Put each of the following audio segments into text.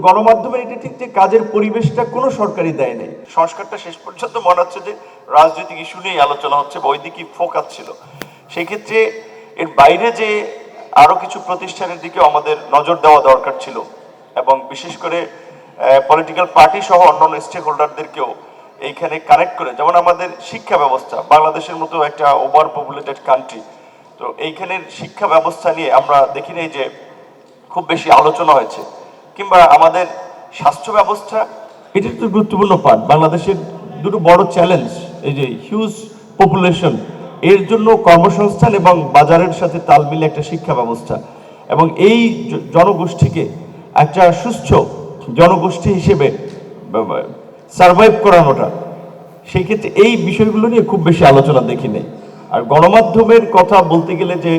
গণমাধ্যমের এটা ঠিক যে কাজের পরিবেশটা কোনো সরকারই দেয় নাই। সংস্কারটা শেষ পর্যন্ত মনে হচ্ছে যে রাজনৈতিক ইস্যু নিয়ে আলোচনা হচ্ছে বা ওইদিকে ফোকাস ছিল। সেই ক্ষেত্রে এর বাইরে যে আরো কিছু প্রতিষ্ঠানের দিকে আমাদের নজর দেওয়া দরকার ছিল এবং বিশেষ করে পলিটিক্যাল পার্টি সহ অন্যান্য স্টেক হোল্ডারদেরকেও এইখানে কানেক্ট করে, যেমন আমাদের শিক্ষা ব্যবস্থা বাংলাদেশের মতো একটা ওভার পপুলেটেড কান্ট্রি, তো এইখানের শিক্ষা ব্যবস্থা নিয়ে আমরা দেখি নাই যে খুব বেশি আলোচনা হয়েছে, কিংবা আমাদের স্বাস্থ্য ব্যবস্থা, এটা তো গুরুত্বপূর্ণ পার্ট। বাংলাদেশের দুটো বড় চ্যালেঞ্জ, এই যে হিউজ পপুলেশন, এর জন্য কর্মসংস্থান এবং বাজারের সাথে তাল মিলে একটা শিক্ষা ব্যবস্থা এবং এই জনগোষ্ঠীকে একটা সুস্থ জনগোষ্ঠী হিসেবে সার্ভাইভ করানোটা, সেই ক্ষেত্রে এই বিষয়গুলো নিয়ে খুব বেশি আলোচনা দেখি নেই। আর গণমাধ্যমের কথা বলতে গেলে যে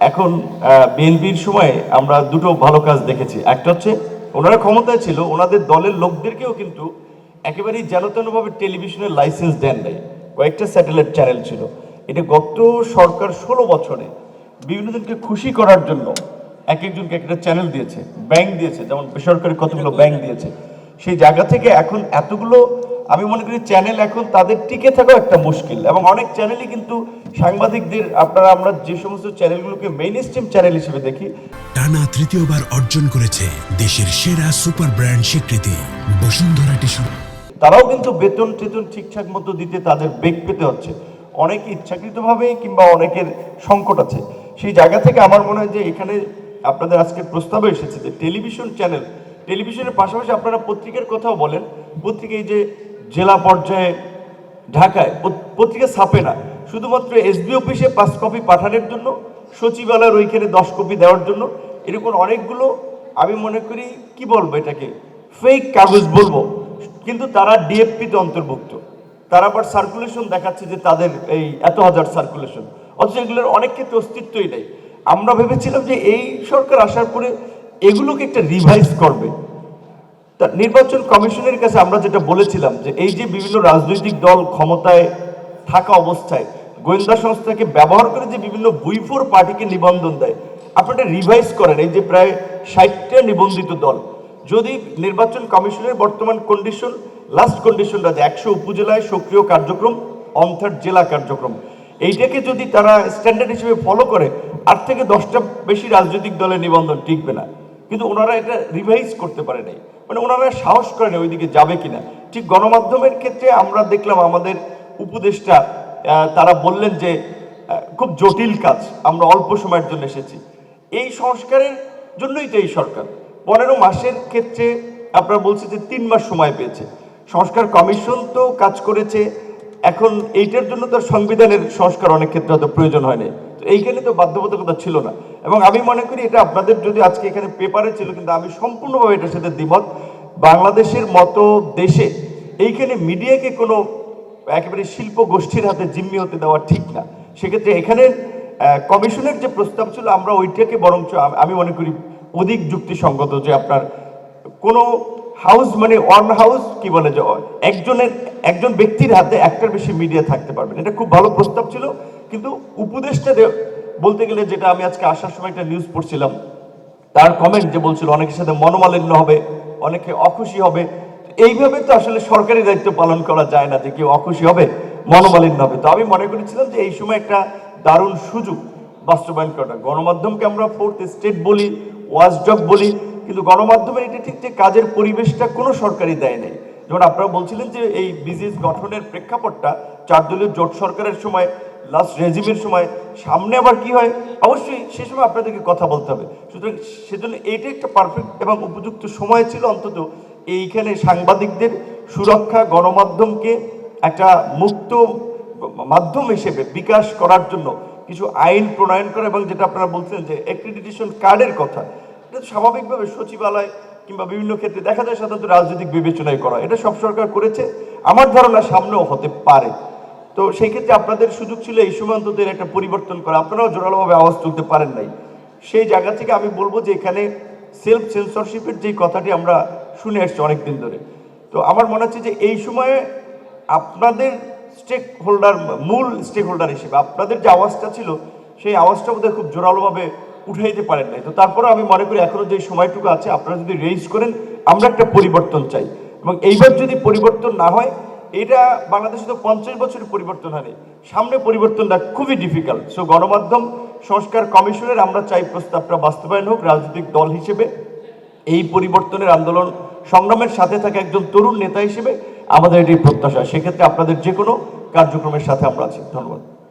এখন বিএনপির সময়ে আমরা দুটো ভালো কাজ দেখেছি। একটা হচ্ছে ওনারা ক্ষমতায় ছিল, ওনাদের দলের লোকদেরকেও কিন্তু একেবারেই যেনতেনভাবে টেলিভিশনের লাইসেন্স দেন নাই, কয়েকটা স্যাটেলাইট চ্যানেল ছিল। এটা গত সরকার 16 বছরে বিভিন্ন জনকে খুশি করার জন্য এক একজনকে একটা চ্যানেল দিয়েছে, ব্যাংক দিয়েছে, যেমন বেসরকারি কতগুলো ব্যাংক দিয়েছে। সেই জায়গা থেকে এখন এতগুলো, আমি মনে করি চ্যানেল এখন তাদের টিকে থাকাও একটা মুশকিল, এবং অনেক চ্যানেলই কিন্তু সাংবাদিকদের, আমরা যে সমস্ত চ্যানেলগুলোকে মেইন স্ট্রিম চ্যানেল হিসেবে দেখি, টানা তৃতীয়বার অর্জন করেছে দেশের সেরা সুপার ব্র্যান্ড স্বীকৃতি বসুন্ধরা টিস্যু। তারাও কিন্তু বেতন টেতন ঠিকঠাক মতো দিতে তাদের বেগ পেতে হচ্ছে, অনেকে ইচ্ছাকৃতভাবে কিংবা অনেকের সংকট আছে। সেই জায়গা থেকে আমার মনে হয় যে এখানে আপনাদের আজকের প্রস্তাবে এসেছে যে টেলিভিশন চ্যানেল, টেলিভিশনের পাশাপাশি আপনারা পত্রিকার কথাও বলেন, পত্রিকা এই যে জেলা পর্যায়ে ঢাকায় পত্রিকা ছাপে না, শুধুমাত্র এসবি অফিসে 5 কপি পাঠানোর জন্য, সচিবালয়ের ওইখানে 10 কপি দেওয়ার জন্য, এরকম অনেকগুলো, আমি মনে করি কি বলবো এটাকে, ফেক কাগজ বলবো, কিন্তু তারা ডিএফপিতে অন্তর্ভুক্ত। তারা আবার সার্কুলেশন দেখাচ্ছে যে তাদের এই এত হাজার সার্কুলেশন, অথচ এগুলোর অনেক ক্ষেত্রে অস্তিত্বই নেই। আমরা ভেবেছিলাম যে এই সরকার আসার পরে এগুলোকে একটা রিভাইজ করবে। তা নির্বাচন কমিশনের কাছে আমরা যেটা বলেছিলাম যে এই যে বিভিন্ন রাজনৈতিক দল ক্ষমতায় থাকা অবস্থায় গোয়েন্দা সংস্থাকে ব্যবহার করে যে বিভিন্ন বুইফোর পার্টিকে নিবন্ধন দেয়, আপনারা রিভাইজ করেন। এই যে প্রায় 60টা নিবন্ধিত দল, যদি নির্বাচন কমিশনের বর্তমান কন্ডিশন, লাস্ট কন্ডিশনটা যে 100 উপজেলায় সক্রিয় কার্যক্রম, 1/3 জেলা কার্যক্রম, এইটাকে যদি তারা স্ট্যান্ডার্ড হিসেবে ফলো করে, 8 থেকে 10টা বেশি রাজনৈতিক দলের নিবন্ধন টিকবে না। কিন্তু ওনারা এটা রিভাইজ করতে পারে নাই, মানে ওনারা সাহস করেন ওইদিকে যাবে কিনা। ঠিক গণমাধ্যমের ক্ষেত্রে আমরা দেখলাম আমাদের উপদেষ্টা তারা বললেন যে খুব জটিল কাজ, আমরা অল্প সময়ের জন্য এসেছি। এই সংস্কারের জন্যই তো এই সরকার 15 মাসের ক্ষেত্রে আপনারা বলছেন যে 3 মাস সময় পেয়েছে। সংস্কার কমিশন তো কাজ করেছে, এখন এইটার জন্য তো সংবিধানের সংস্কার অনেক ক্ষেত্রে হয়তো প্রয়োজন হয়নি, তো এইখানে তো বাধ্যবাধকতা ছিল না। এবং আমি মনে করি এটা আপনাদের যদি আজকে এখানে পেপারে ছিল, কিন্তু আমি সম্পূর্ণভাবে এটার সাথে দ্বিমত। বাংলাদেশের মতো দেশে এইখানে মিডিয়াকে কোনো একেবারে শিল্প গোষ্ঠীর হাতে জিম্মি হতে দেওয়া ঠিক না। সেক্ষেত্রে এখানে কমিশনের যে প্রস্তাব ছিল, আমরা ওইটাকে বরঞ্চ আমি মনে করি অধিক যুক্তিসঙ্গত, যে আপনার কোনো হাউস, মানে ওয়ান হাউস কি বলে, যে একজন ব্যক্তির হাতে একটার বেশি মিডিয়া থাকতে পারবেন, এটা খুব ভালো প্রস্তাব ছিল। কিন্তু উপদেশটা বলতে গেলে, যেটা আমি আজকে আসার সময় একটা নিউজ পড়ছিলাম, তার কমেন্ট যে বলছিল অনেকের সাথে মনোমালিন্য হবে, অনেকে অখুশি হবে। এইভাবে তো আসলে সরকারি দায়িত্ব পালন করা যায় না যে কেউ অখুশি হবে, মনোমালিন্য হবে। তো আমি মনে করেছিলাম যে এই সময় একটা দারুণ সুযোগ বাস্তবায়ন করাটা। গণমাধ্যমকে আমরা 4th স্টেট বলি, ওয়াচডগ বলি, কিন্তু গণমাধ্যমের এটা ঠিক যে কাজের পরিবেশটা কোনো সরকারই দেয় নাই। যেমন আপনারা বলছিলেন যে এই বিজিএস গঠনের প্রেক্ষাপটটা 4 দলীয় জোট সরকারের সময়, লাস্ট রেজিমের সময়, সামনে আবার কি হয়, অবশ্যই সে সময় আপনাদেরকে কথা বলতে হবে। সুতরাং সেজন্য এইটা একটা পারফেক্ট এবং উপযুক্ত সময় ছিল অন্তত এইখানে সাংবাদিকদের সুরক্ষা, গণমাধ্যমকে একটা মুক্ত মাধ্যম হিসেবে বিকাশ করার জন্য কিছু আইন প্রণয়ন করা, এবং যেটা আপনারা বলছেন যে অ্যাক্রিডিটেশন কার্ডের কথা, এটা স্বাভাবিকভাবে সচিবালয় কিংবা বিভিন্ন ক্ষেত্রে দেখা যায় সাধারণত রাজনৈতিক বিবেচনায় করা, এটা সব সরকার করেছে, আমার ধারণা সামনেও হতে পারে। তো সেই ক্ষেত্রে আপনাদের সুযোগ ছিল এই সময় অন্তত একটা পরিবর্তন করা, আপনারাও জোরালোভাবে আওয়াজ তুলতে পারেন নাই। সেই জায়গা থেকে আমি বলবো যে এখানে সেলফ সেন্সরশিপের যেই কথাটি আমরা শুনে আসছি অনেকদিন ধরে, তো আমার মনে হচ্ছে যে এই সময়ে আপনাদের স্টেক হোল্ডার, মূল স্টেক হোল্ডার হিসেবে আপনাদের যে আওয়াজটা ছিল, সেই আওয়াজটা বোধহয় খুব জোরালোভাবে উঠাইতে পারেন নাই। তো তারপরে আমি মনে করি এখনো যে সময়টুকু আছে, আপনারা যদি রেইজ করেন, আমরা একটা পরিবর্তন চাই, এবং এইবার যদি পরিবর্তন না হয়, এটা বাংলাদেশে তো 50 বছরের পরিবর্তন হয়নি, সামনে পরিবর্তনটা খুবই ডিফিকাল্ট। সো গণমাধ্যম সংস্কার কমিশনের আমরা চাই প্রস্তাবটা বাস্তবায়ন হোক। রাজনৈতিক দল হিসেবে এই পরিবর্তনের আন্দোলন সংগ্রামের সাথে থাকা একজন তরুণ নেতা হিসেবে আমাদের এটি প্রত্যাশা। সেক্ষেত্রে আপনাদের যে কোনো কার্যক্রমের সাথে আমরা আছি। ধন্যবাদ।